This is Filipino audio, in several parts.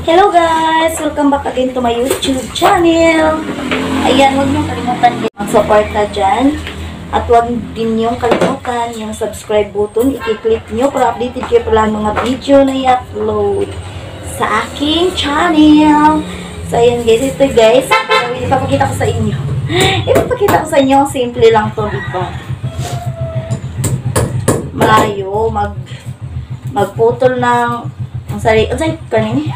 Hello guys! Welcome back again to my YouTube channel. Ayan, huwag niyong kalimutan din ang suporta dyan. At huwag din niyong kalimutan yung subscribe button. I-click niyo para updated kayo pala mga video na i-upload sa aking channel. So ayan guys, ito guys. Ipapakita ko sa inyo. Ipapakita ko sa inyo. Simple lang to, diba? Malayo, magputol ng ang sari, kanini?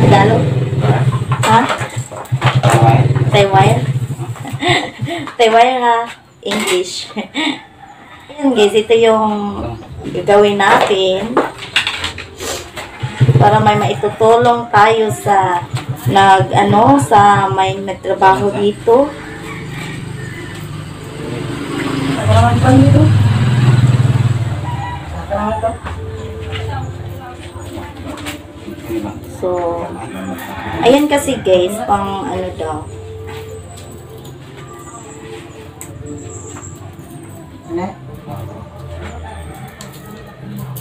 Tagalog? Ha? Taiwan? Taiwan ha? English. Ayan guys, ito yung gagawin natin para may maitutulong tayo sa sa may nagtrabaho dito. Nagtrabaho pa dito? So, ayan kasi guys, pang ano daw.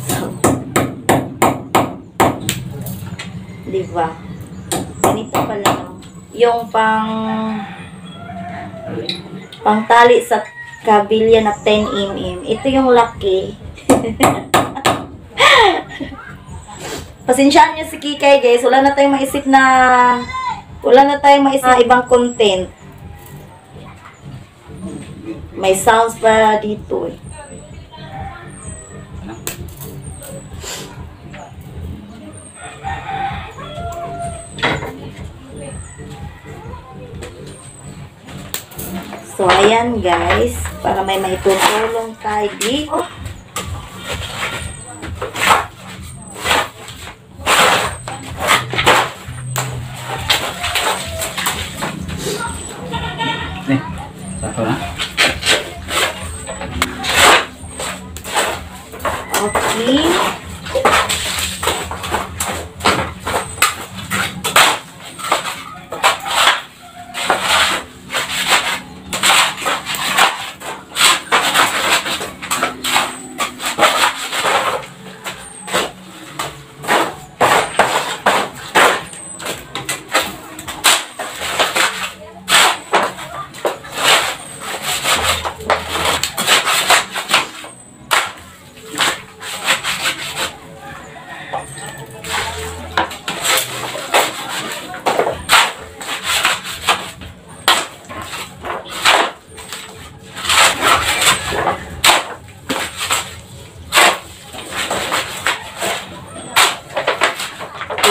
So, diba? Ganito pala. Yung pang tali sa kabilya na 10 mm. Ito yung laki. Pasensyaan nyo si Kikay guys, wala na tayong maisip na ibang content. May sounds pa dito eh. So ayan guys, para may maitutulong tayo dito. Okay.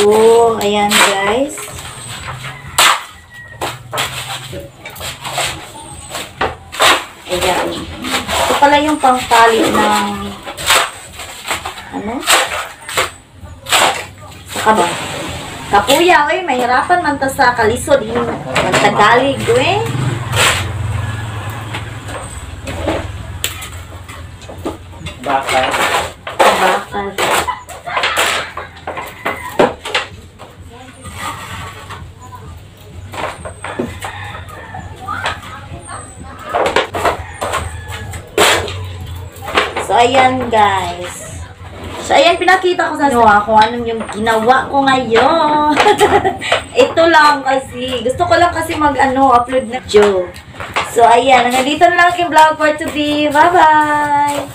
Oh, ayan guys. Ayan. Ito pala yung pangtali ng sa kaba. Kapuya, oy, mahirapan man ta sa kalisod yung Tagalog, eh. Bakal. Bakal. So, ayan guys. So, ayan, pinakita ko sa inyo kung anong yung ginawa ko ngayon. Ito lang kasi. Gusto ko lang kasi upload na video. So, ayan. Nandito na lang yung vlog for today. Bye-bye!